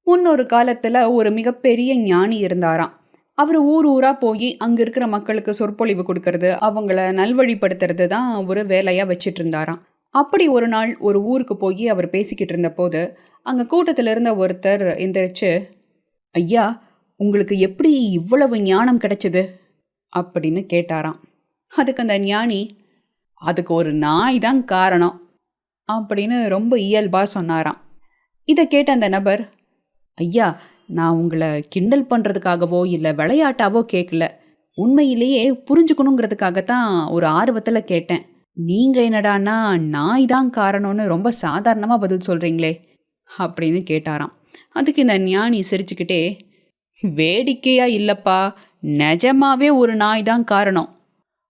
முன்னொரு காலத்துல ஒரு மிகப்பெரிய ஞானி இருந்தாராம். அவர் ஊர் ஊரா போய் அங்க இருக்கிற மக்களுக்கு சொற்பொழிவு கொடுக்கறது, அவங்கள நல்வழிப்படுத்துறது தான் ஒரு வேலையா வச்சிட்டு இருந்தாராம். அப்படி ஒரு நாள் ஒரு ஊருக்கு போய் அவர் பேசிக்கிட்டு இருந்தபோது, அங்க கூட்டத்துல இருந்த ஒருத்தர் எந்திரிச்சு, "ஐயா, உங்களுக்கு எப்படி இவ்வளவு ஞானம் கிடைச்சது?" அப்படின்னு கேட்டாராம். அதுக்கு அந்த ஞானி, "அதுக்கு ஒரு நாய் தான் காரணம்" அப்படின்னு ரொம்ப இயல்பா சொன்னாராம். இதை கேட்ட அந்த நபர், ஐயா, நான் உங்களை கிண்டல் பண்ணுறதுக்காகவோ இல்லை விளையாட்டாவோ கேட்கல. உண்மையிலேயே புரிஞ்சுக்கணுங்கிறதுக்காகத்தான் ஒரு ஆர்வத்தில் கேட்டேன். நீங்கள் என்னடான்னா நாய் தான் காரணம்னு ரொம்ப சாதாரணமாக பதில் சொல்கிறீங்களே அப்படின்னு கேட்டாராம். அதுக்கு இந்த ஞானி சிரிச்சுக்கிட்டே, வேடிக்கையா இல்லைப்பா, நிஜமாவே ஒரு நாய் தான் காரணம்.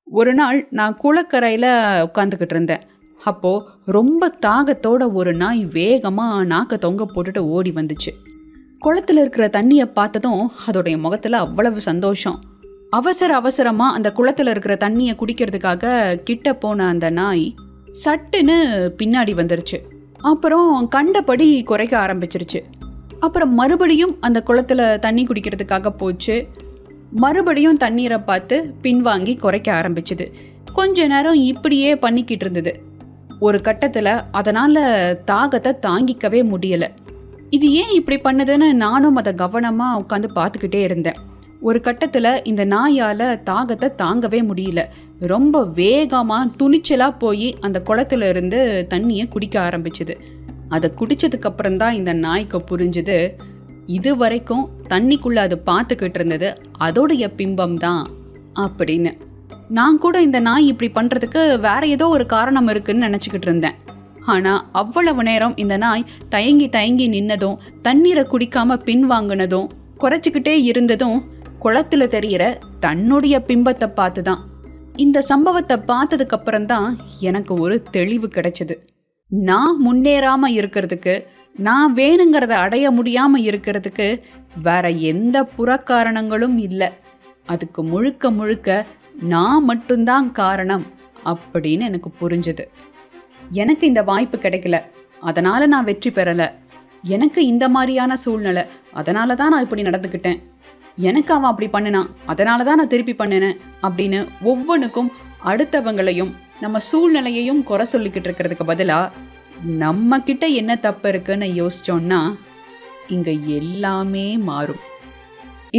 ஒரு நாள் நான் குளக்கரையில் உட்காந்துக்கிட்டு இருந்தேன். அப்போது ரொம்ப தாகத்தோட ஒரு நாய் வேகமாக நாக்க தொங்க போட்டுட்டு ஓடி வந்துச்சு. குளத்துல இருக்கிற தண்ணியை பார்த்ததும் அதோடைய முகத்துல அவ்வளவு சந்தோஷம். அவசரமா அந்த குளத்துல இருக்கிற தண்ணியை குடிக்கிறதுக்காக கிட்ட போன அந்த நாய் சட்டுன்னு பின்னாடி வந்துருச்சு. அப்புறம் கண்டபடி குறைக்க ஆரம்பிச்சிருச்சு. அப்புறம் மறுபடியும் அந்த குளத்துல தண்ணி குடிக்கிறதுக்காக போச்சு. மறுபடியும் தண்ணீரை பார்த்து பின்வாங்கி குறைக்க ஆரம்பிச்சுது. கொஞ்ச நேரம் இப்படியே பண்ணிக்கிட்டு இருந்தது. ஒரு கட்டத்துல அதனால தாகத்தை தாங்கிக்கவே முடியல. இது ஏன் இப்படி பண்ணுதுன்னு நானும் அதை கவனமாக உட்காந்து பார்த்துக்கிட்டே இருந்தேன். ஒரு கட்டத்தில் இந்த நாயால் தாகத்தை தாங்கவே முடியல. ரொம்ப வேகமாக துணிச்சலாக போய் அந்த குளத்துல இருந்து தண்ணியை குடிக்க ஆரம்பிச்சுது. அதை குடித்ததுக்கப்புறம் தான் இந்த நாய்க்கு புரிஞ்சுது, இது வரைக்கும் தண்ணிக்குள்ளே அது பார்த்துக்கிட்டு இருந்தது அதோடைய பிம்பம் தான் அப்படின்னு. நான் கூட இந்த நாய் இப்படி பண்ணுறதுக்கு வேற ஏதோ ஒரு காரணம் இருக்குன்னு நினச்சிக்கிட்டு இருந்தேன். ஆனால் அவ்வளவு நேரம் இந்த நாய் தயங்கி நின்னதும், தண்ணீரை குடிக்காம பின்வாங்கினதும், குறைச்சிக்கிட்டே இருந்ததும் குளத்துல தெரிகிற தன்னுடைய பிம்பத்தை பார்த்து தான். இந்த சம்பவத்தை பார்த்ததுக்கு அப்புறம்தான் எனக்கு ஒரு தெளிவு கிடைச்சது. நான் முன்னேறாம இருக்கிறதுக்கு, நான் வேணுங்கிறத அடைய முடியாம இருக்கிறதுக்கு வேற எந்த புறக்காரணங்களும் இல்லை. அதுக்கு முழுக்க நான் மட்டும்தான் காரணம் அப்படின்னு எனக்கு புரிஞ்சுது. எனக்கு இந்த வாய்ப்பு கிடைக்கல, அதனால நான் வெற்றி பெறலை. எனக்கு இந்த மாதிரியான சூழ்நிலை, அதனால தான் நான் இப்படி நடந்துக்கிட்டேன். எனக்கு அவன் அப்படி பண்ணினான், அதனால தான் நான் திருப்பி பண்ணினேன் அப்படின்னு ஒவ்வொன்றுக்கும் அடுத்தவங்களையும் நம்ம சூழ்நிலையையும் குறை சொல்லிக்கிட்டு இருக்கிறதுக்கு பதிலாக நம்ம கிட்ட என்ன தப்பு இருக்குன்னு யோசிச்சோன்னா இங்க எல்லாமே மாறும்.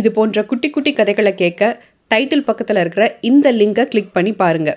இது போன்ற குட்டி குட்டி கதைகளை கேட்க டைட்டில் பக்கத்தில் இருக்கிற இந்த லிங்கை கிளிக் பண்ணி பாருங்க.